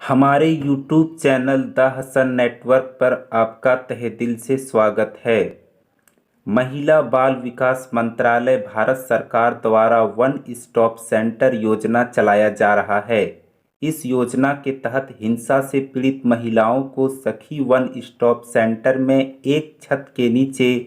हमारे YouTube channel the Hasan network पर आपका तहे दिल से स्वागत है। महिला बाल विकास मंत्रालय भारत सरकार द्वारा वन स्टॉप सेंटर योजना चलाया जा रहा है। इस योजना के तहत हिंसा से पीड़ित महिलाओं को सखी वन स्टॉप सेंटर में एक छत के नीचे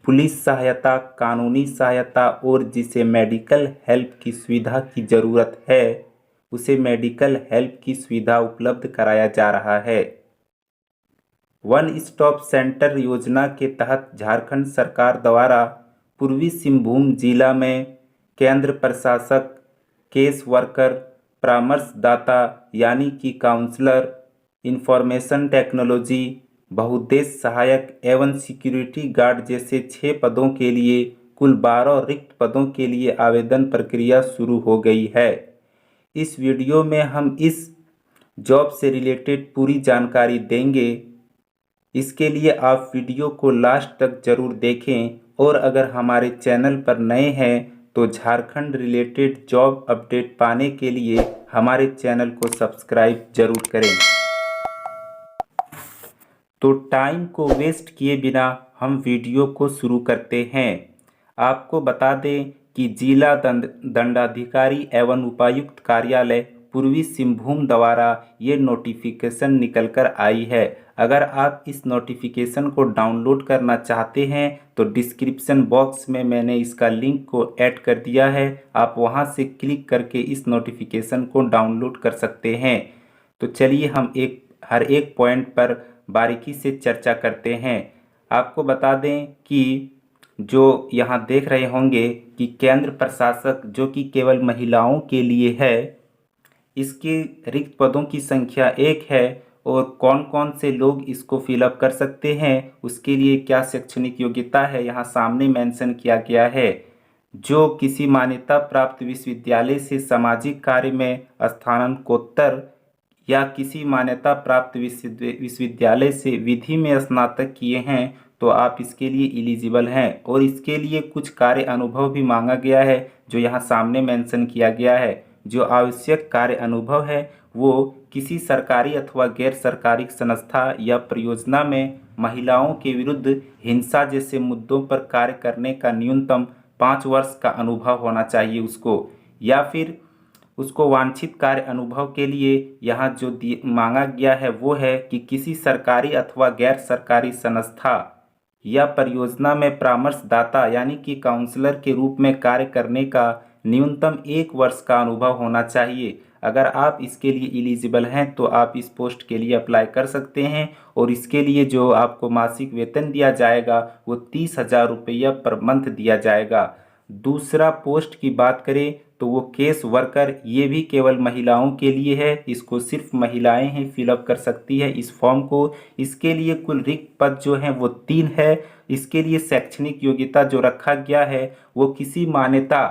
पुलिस सहायता, कानूनी सहायता और जिसे मेडिकल हेल्प की सुविधा की ज़रूरत है उसे मेडिकल हेल्प की सुविधा उपलब्ध कराया जा रहा है। वन स्टॉप सेंटर योजना के तहत झारखंड सरकार द्वारा पूर्वी सिंहभूम जिला में केंद्र प्रशासक, केस वर्कर, परामर्शदाता यानी कि काउंसलर, इंफॉर्मेशन टेक्नोलॉजी, बहुउद्देश्य सहायक एवं सिक्योरिटी गार्ड जैसे 6 पदों के लिए कुल 12 रिक्त पदों के लिए आवेदन प्रक्रिया शुरू हो गई है। इस वीडियो में हम इस जॉब से रिलेटेड पूरी जानकारी देंगे। इसके लिए आप वीडियो को लास्ट तक जरूर देखें और अगर हमारे चैनल पर नए हैं तो झारखंड रिलेटेड जॉब अपडेट पाने के लिए हमारे चैनल को सब्सक्राइब जरूर करें। तो टाइम को वेस्ट किए बिना हम वीडियो को शुरू करते हैं। आपको बता दें कि जिला दंडाधिकारी एवं उपायुक्त कार्यालय पूर्वी सिंहभूम द्वारा ये नोटिफिकेशन निकल कर आई है। अगर आप इस नोटिफिकेशन को डाउनलोड करना चाहते हैं तो डिस्क्रिप्शन बॉक्स में मैंने इसका लिंक को ऐड कर दिया है। आप वहां से क्लिक करके इस नोटिफिकेशन को डाउनलोड कर सकते हैं। तो चलिए हम हर एक पॉइंट पर बारीकी से चर्चा करते हैं। आपको बता दें कि जो यहाँ देख रहे होंगे कि केंद्र प्रशासक जो कि केवल महिलाओं के लिए है, इसके रिक्त पदों की संख्या 1 है और कौन कौन से लोग इसको फिलअप कर सकते हैं, उसके लिए क्या शैक्षणिक योग्यता है यहाँ सामने मेंशन किया गया है। जो किसी मान्यता प्राप्त विश्वविद्यालय से सामाजिक कार्य में स्नातकोत्तर या किसी मान्यता प्राप्त विश्वविद्यालय से विधि में स्नातक किए हैं तो आप इसके लिए एलिजिबल हैं। और इसके लिए कुछ कार्य अनुभव भी मांगा गया है जो यहाँ सामने मेंशन किया गया है। जो आवश्यक कार्य अनुभव है वो किसी सरकारी अथवा गैर सरकारी संस्था या परियोजना में महिलाओं के विरुद्ध हिंसा जैसे मुद्दों पर कार्य करने का न्यूनतम 5 वर्ष का अनुभव होना चाहिए उसको, या फिर उसको वांछित कार्य अनुभव के लिए यहाँ जो मांगा गया है वो है कि किसी सरकारी अथवा गैर सरकारी संस्था या परियोजना में परामर्शदाता यानी कि काउंसलर के रूप में कार्य करने का न्यूनतम 1 वर्ष का अनुभव होना चाहिए। अगर आप इसके लिए एलिजिबल हैं तो आप इस पोस्ट के लिए अप्लाई कर सकते हैं और इसके लिए जो आपको मासिक वेतन दिया जाएगा वो 30,000 रुपया पर मंथ दिया जाएगा। दूसरा पोस्ट की बात करें तो वो केस वर्कर, ये भी केवल महिलाओं के लिए है। इसको सिर्फ महिलाएं ही फिलअप कर सकती है इस फॉर्म को। इसके लिए कुल रिक्त पद जो हैं वो 3 है। इसके लिए शैक्षणिक योग्यता जो रखा गया है वो किसी मान्यता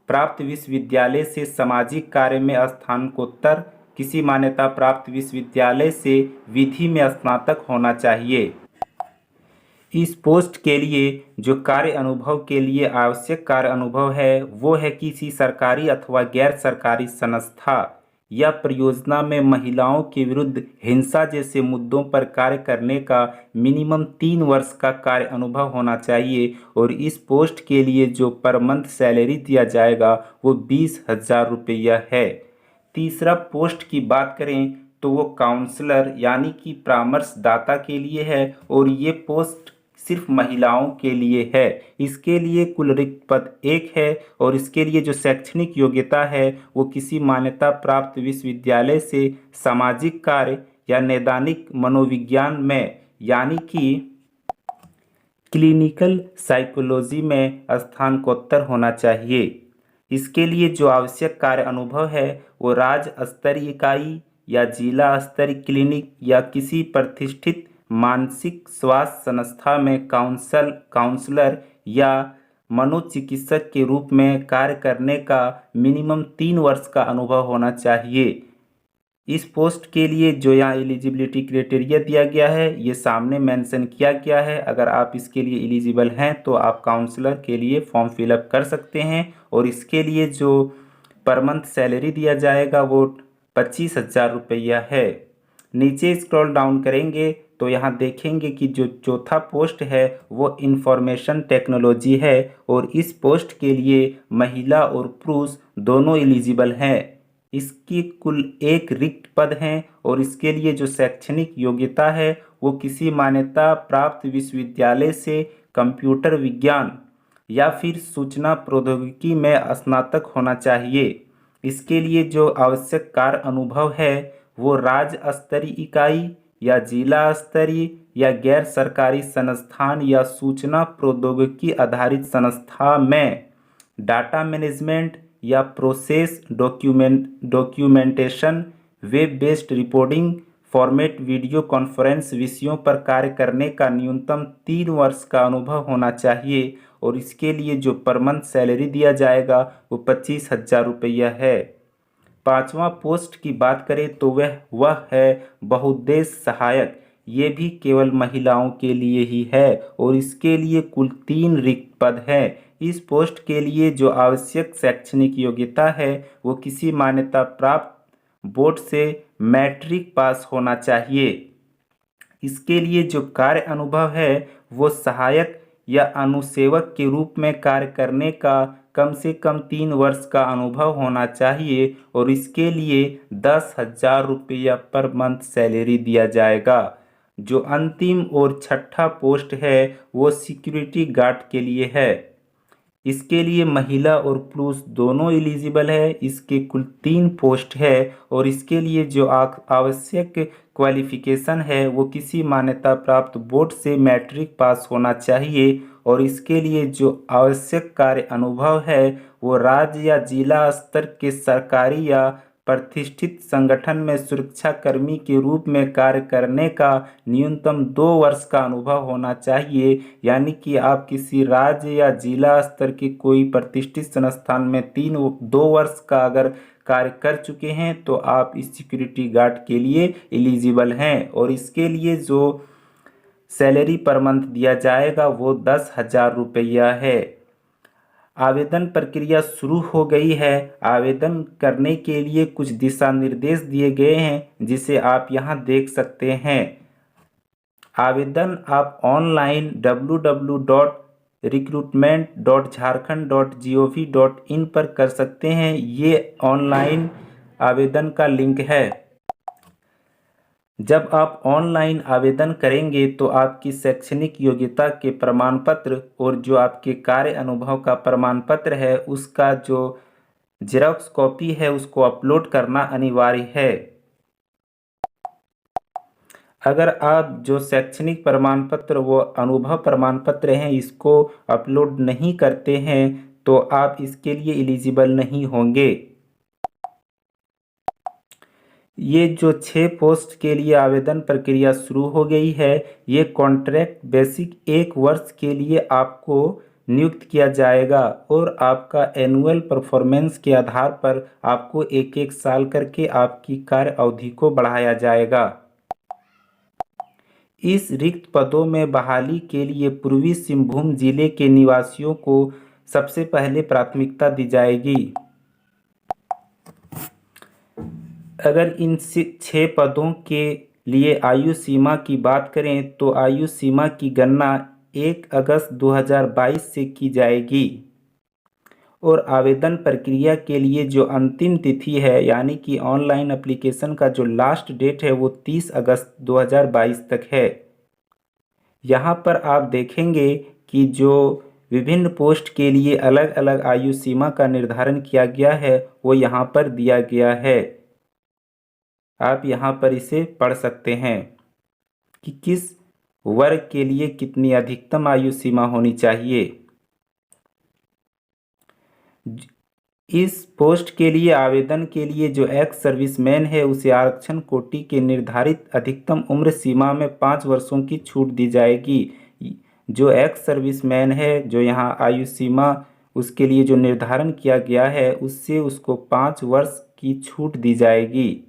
प्राप्त विश्वविद्यालय से सामाजिक कार्य में स्नातकोत्तर, किसी मान्यता प्राप्त विश्वविद्यालय से विधि में स्नातक होना चाहिए। इस पोस्ट के लिए जो कार्य अनुभव के लिए आवश्यक कार्य अनुभव है वो है किसी सरकारी अथवा गैर सरकारी संस्था या परियोजना में महिलाओं के विरुद्ध हिंसा जैसे मुद्दों पर कार्य करने का मिनिमम 3 वर्ष का कार्य अनुभव होना चाहिए। और इस पोस्ट के लिए जो पर मंथ सैलरी दिया जाएगा वो 20,000 रुपया है। तीसरा पोस्ट की बात करें तो वो काउंसलर यानी कि परामर्शदाता के लिए है और ये पोस्ट सिर्फ महिलाओं के लिए है। इसके लिए कुल रिक्त पद 1 है और इसके लिए जो शैक्षणिक योग्यता है वो किसी मान्यता प्राप्त विश्वविद्यालय से सामाजिक कार्य या नैदानिक मनोविज्ञान में यानी कि क्लिनिकल साइकोलॉजी में स्नातकोत्तर होना चाहिए। इसके लिए जो आवश्यक कार्य अनुभव है वो राज्य स्तरीय इकाई या जिला स्तरीय क्लिनिक या किसी प्रतिष्ठित मानसिक स्वास्थ्य संस्था में काउंसलर या मनोचिकित्सक के रूप में कार्य करने का मिनिमम 3 वर्ष का अनुभव होना चाहिए। इस पोस्ट के लिए जो यहाँ एलिजिबिलिटी क्राइटेरिया दिया गया है ये सामने मेंशन किया गया है। अगर आप इसके लिए एलिजिबल हैं तो आप काउंसलर के लिए फॉर्म फिलअप कर सकते हैं और इसके लिए जो पर मंथ सैलरी दिया जाएगा वो 25,000 रुपया है। नीचे स्क्रॉल डाउन करेंगे तो यहाँ देखेंगे कि जो चौथा पोस्ट है वो इंफॉर्मेशन टेक्नोलॉजी है और इस पोस्ट के लिए महिला और पुरुष दोनों एलिजिबल हैं। इसकी कुल 1 रिक्त पद हैं और इसके लिए जो शैक्षणिक योग्यता है वो किसी मान्यता प्राप्त विश्वविद्यालय से कंप्यूटर विज्ञान या फिर सूचना प्रौद्योगिकी में स्नातक होना चाहिए। इसके लिए जो आवश्यक कार्य अनुभव है वो राज्य स्तरीय इकाई या जिला स्तरीय या गैर सरकारी संस्थान या सूचना प्रौद्योगिकी आधारित संस्था में डाटा मैनेजमेंट या process documentation, web based reporting format, video conference विषयों पर कार्य करने का न्यूनतम 3 वर्ष का अनुभव होना चाहिए और इसके लिए जो पर मंथ सैलरी दिया जाएगा वो 25,000 रुपया है। 5वां पोस्ट की बात करें तो वह है बहुउद्देश्य सहायक। ये भी केवल महिलाओं के लिए ही है और इसके लिए कुल 3 रिक्त पद हैं। इस पोस्ट के लिए जो आवश्यक शैक्षणिक योग्यता है वो किसी मान्यता प्राप्त बोर्ड से मैट्रिक पास होना चाहिए। इसके लिए जो कार्य अनुभव है वो सहायक या अनुसेवक के रूप में कार्य करने का कम से कम 3 वर्ष का अनुभव होना चाहिए और इसके लिए 10,000 रुपया पर मंथ सैलरी दिया जाएगा। जो अंतिम और छठा पोस्ट है वो सिक्योरिटी गार्ड के लिए है। इसके लिए महिला और पुरुष दोनों एलिजिबल है। इसके कुल 3 पोस्ट है और इसके लिए जो आवश्यक क्वालिफिकेशन है वो किसी मान्यता प्राप्त बोर्ड से मैट्रिक पास होना चाहिए और इसके लिए जो आवश्यक कार्य अनुभव है वो राज्य या जिला स्तर के सरकारी या प्रतिष्ठित संगठन में सुरक्षा कर्मी के रूप में कार्य करने का न्यूनतम 2 वर्ष का अनुभव होना चाहिए। यानी कि आप किसी राज्य या जिला स्तर के कोई प्रतिष्ठित संस्थान में 2 वर्ष का अगर कार्य कर चुके हैं तो आप इस सिक्योरिटी गार्ड के लिए एलिजिबल हैं और इसके लिए जो सैलरी पर मंथ दिया जाएगा वो 10,000 रुपया है। आवेदन प्रक्रिया शुरू हो गई है। आवेदन करने के लिए कुछ दिशा निर्देश दिए गए हैं जिसे आप यहां देख सकते हैं। आवेदन आप ऑनलाइन www.recruitment.jharkhand.gov.in पर कर सकते हैं। ये ऑनलाइन आवेदन का लिंक है। जब आप ऑनलाइन आवेदन करेंगे तो आपकी शैक्षणिक योग्यता के प्रमाण पत्र और जो आपके कार्य अनुभव का प्रमाण पत्र है उसका जो जेरॉक्स कॉपी है उसको अपलोड करना अनिवार्य है। अगर आप जो शैक्षणिक प्रमाण पत्र वो अनुभव प्रमाण पत्र हैं इसको अपलोड नहीं करते हैं तो आप इसके लिए एलिजिबल नहीं होंगे। ये जो 6 पोस्ट के लिए आवेदन प्रक्रिया शुरू हो गई है। ये कॉन्ट्रैक्ट बेसिक 1 वर्ष के लिए आपको नियुक्त किया जाएगा और आपका एनुअल परफॉर्मेंस के आधार पर आपको 1-1 साल करके आपकी कार्य अवधि को बढ़ाया जाएगा। इस रिक्त पदों में बहाली के लिए पूर्वी सिंहभूम जिले के निवासियों को सबसे पहले प्राथमिकता दी जाएगी। अगर इन 6 पदों के लिए आयु सीमा की बात करें तो आयु सीमा की गणना 1 अगस्त 2022 से की जाएगी और आवेदन प्रक्रिया के लिए जो अंतिम तिथि है यानी कि ऑनलाइन एप्लीकेशन का जो लास्ट डेट है वो 30 अगस्त 2022 तक है। यहाँ पर आप देखेंगे कि जो विभिन्न पोस्ट के लिए अलग अलग आयु सीमा का निर्धारण किया गया है वो यहाँ पर दिया गया है। आप यहाँ पर इसे पढ़ सकते हैं कि किस वर्ग के लिए कितनी अधिकतम आयु सीमा होनी चाहिए। इस पोस्ट के लिए आवेदन के लिए जो एक्स सर्विसमैन है उसे आरक्षण कोटि के निर्धारित अधिकतम उम्र सीमा में 5 वर्षों की छूट दी जाएगी। जो एक्स सर्विसमैन है जो यहाँ आयु सीमा उसके लिए जो निर्धारण किया गया है उससे उसको 5 वर्ष की छूट दी जाएगी।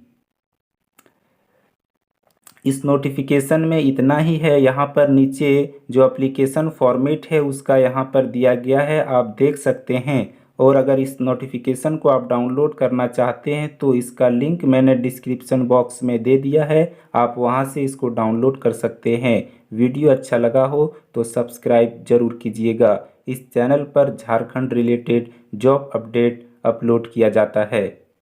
इस नोटिफिकेशन में इतना ही है। यहाँ पर नीचे जो एप्लीकेशन फॉर्मेट है उसका यहाँ पर दिया गया है, आप देख सकते हैं और अगर इस नोटिफिकेशन को आप डाउनलोड करना चाहते हैं तो इसका लिंक मैंने डिस्क्रिप्शन बॉक्स में दे दिया है, आप वहां से इसको डाउनलोड कर सकते हैं। वीडियो अच्छा लगा हो तो सब्सक्राइब जरूर कीजिएगा। इस चैनल पर Jharkhand related job update upload किया जाता है।